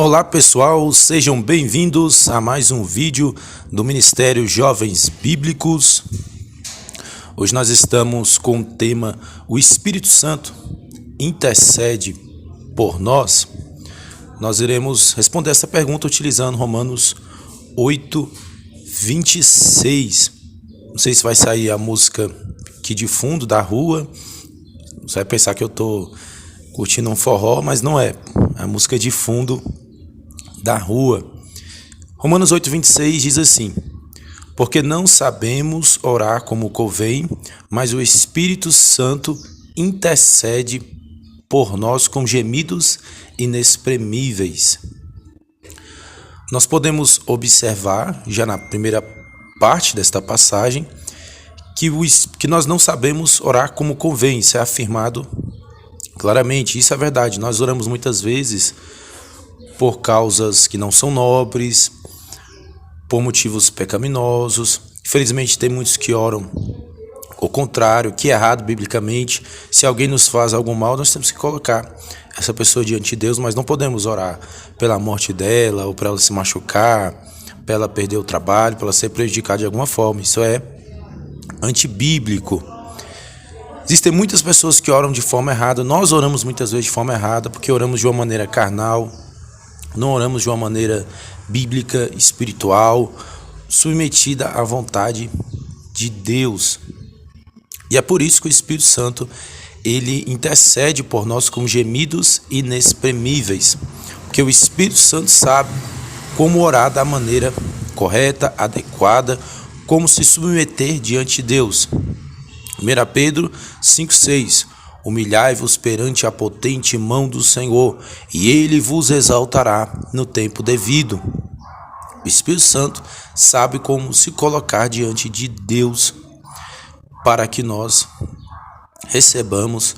Olá pessoal, sejam bem-vindos a mais um vídeo do Ministério Jovens Bíblicos. Hoje nós estamos com o tema O Espírito Santo intercede por nós. Nós iremos responder essa pergunta utilizando Romanos 8, 26. Não sei se vai sair a música aqui de fundo da rua. Você vai pensar que eu estou curtindo um forró, mas não é. É a música de fundo da rua. Romanos 8, 26 diz assim: porque não sabemos orar como convém, mas o Espírito Santo intercede por nós com gemidos inexprimíveis. Nós podemos observar, já na primeira parte desta passagem, que nós não sabemos orar como convém. Isso é afirmado claramente. Isso é verdade. Nós oramos muitas vezes por causas que não são nobres, por motivos pecaminosos. Infelizmente tem muitos que oram o contrário, que é errado biblicamente. Se alguém nos faz algum mal, nós temos que colocar essa pessoa diante de Deus, mas não podemos orar pela morte dela, ou para ela se machucar, para ela perder o trabalho, para ela ser prejudicada de alguma forma. Isso é antibíblico. Existem muitas pessoas que oram de forma errada. Nós oramos muitas vezes de forma errada, porque oramos de uma maneira carnal, não oramos de uma maneira bíblica, espiritual, submetida à vontade de Deus. E é por isso que o Espírito Santo, ele intercede por nós com gemidos inexprimíveis. Porque o Espírito Santo sabe como orar da maneira correta, adequada, como se submeter diante de Deus. 1 Pedro 5,6: humilhai-vos perante a potente mão do Senhor, e Ele vos exaltará no tempo devido. O Espírito Santo sabe como se colocar diante de Deus para que nós recebamos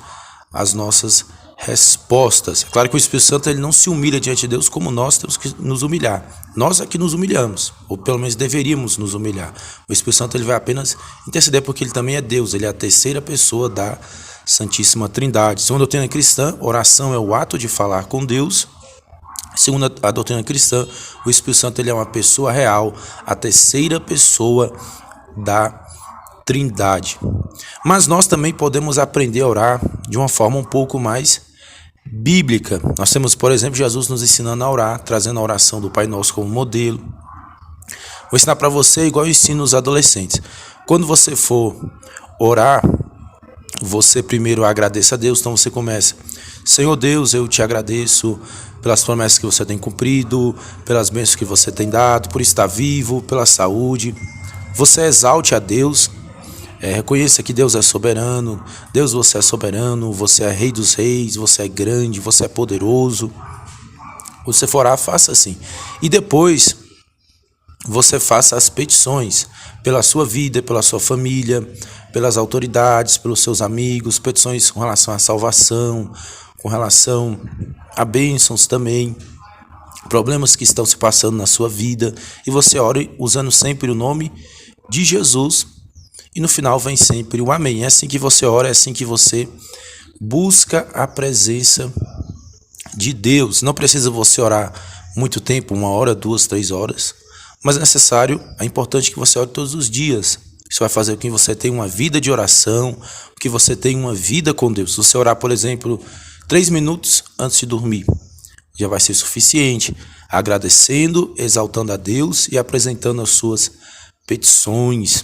as nossas respostas. É claro que o Espírito Santo ele não se humilha diante de Deus como nós temos que nos humilhar. Nós é que nos humilhamos, ou pelo menos deveríamos nos humilhar. O Espírito Santo ele vai apenas interceder porque ele também é Deus, ele é a terceira pessoa da Santíssima Trindade. Segundo a doutrina cristã, oração é o ato de falar com Deus. Segundo a doutrina cristã, o Espírito Santo ele é uma pessoa real, a terceira pessoa da Trindade. Mas nós também podemos aprender a orar de uma forma um pouco mais bíblica. Nós temos, por exemplo, Jesus nos ensinando a orar, trazendo a oração do Pai Nosso como modelo. Vou ensinar para você igual eu ensino os adolescentes. Quando você for orar, você primeiro agradeça a Deus. Então você começa: Senhor Deus, eu te agradeço pelas promessas que você tem cumprido, pelas bênçãos que você tem dado, por estar vivo, pela saúde. Você exalte a Deus. Reconheça que Deus é soberano. Deus, você é soberano, você é Rei dos Reis, você é grande, você é poderoso. Você for orar, faça assim. E depois você faça as petições pela sua vida, pela sua família, pelas autoridades, pelos seus amigos, petições com relação à salvação, com relação a bênçãos também, problemas que estão se passando na sua vida. E você ore usando sempre o nome de Jesus. E no final vem sempre o amém. É assim que você ora, é assim que você busca a presença de Deus. Não precisa você orar muito tempo, 1 hora, 2, 3 horas. Mas é importante que você ore todos os dias. Isso vai fazer com que você tenha uma vida de oração, que você tenha uma vida com Deus. Se você orar, por exemplo, 3 minutos antes de dormir, já vai ser suficiente. Agradecendo, exaltando a Deus e apresentando as suas petições,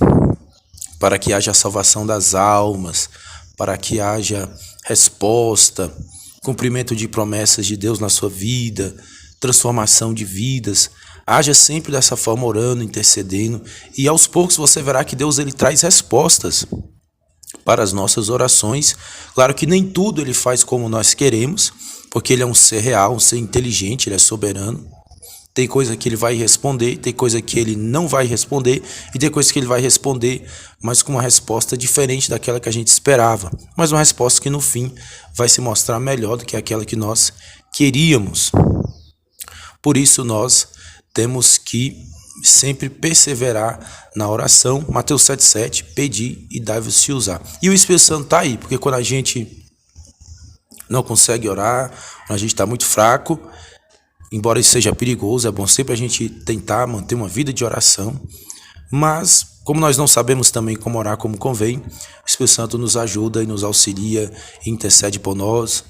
para que haja a salvação das almas, para que haja resposta, cumprimento de promessas de Deus na sua vida, transformação de vidas. Haja sempre dessa forma, orando, intercedendo, e aos poucos você verá que Deus ele traz respostas para as nossas orações. Claro que nem tudo ele faz como nós queremos, porque ele é um ser real, um ser inteligente, ele é soberano. Tem coisa que ele vai responder, tem coisa que ele não vai responder, e tem coisa que ele vai responder, mas com uma resposta diferente daquela que a gente esperava. Mas uma resposta que no fim vai se mostrar melhor do que aquela que nós queríamos. Por isso nós temos que sempre perseverar na oração. Mateus 7,7, pedir e dar-vos-se usar. E o Espírito Santo está aí, porque quando a gente não consegue orar, quando a gente está muito fraco, embora isso seja perigoso, é bom sempre a gente tentar manter uma vida de oração, mas como nós não sabemos também como orar como convém, o Espírito Santo nos ajuda e nos auxilia e intercede por nós.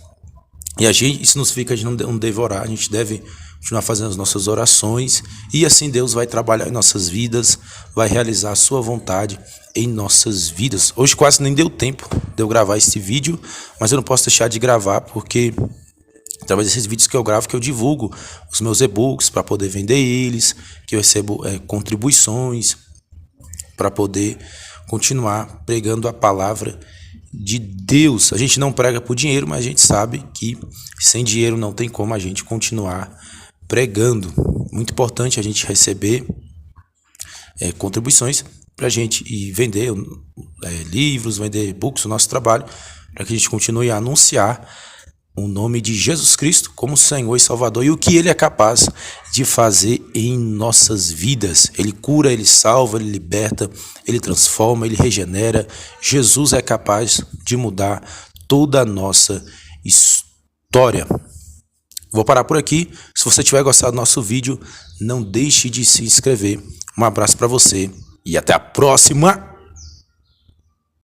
E isso não significa que a gente não deve orar, a gente deve continuar fazendo as nossas orações e assim Deus vai trabalhar em nossas vidas, vai realizar a sua vontade em nossas vidas. Hoje quase nem deu tempo de eu gravar esse vídeo, mas eu não posso deixar de gravar porque através desses vídeos que eu gravo, que eu divulgo os meus e-books para poder vender eles, que eu recebo contribuições para poder continuar pregando a palavra de Deus. A gente não prega por dinheiro, mas a gente sabe que sem dinheiro não tem como a gente continuar pregando. Muito importante a gente receber contribuições para a gente ir vender livros, vender e-books, o nosso trabalho, para que a gente continue a anunciar o nome de Jesus Cristo como Senhor e Salvador e o que Ele é capaz de fazer em nossas vidas. Ele cura, Ele salva, Ele liberta, Ele transforma, Ele regenera. Jesus é capaz de mudar toda a nossa história. Vou parar por aqui. Se você tiver gostado do nosso vídeo, não deixe de se inscrever. Um abraço para você e até a próxima!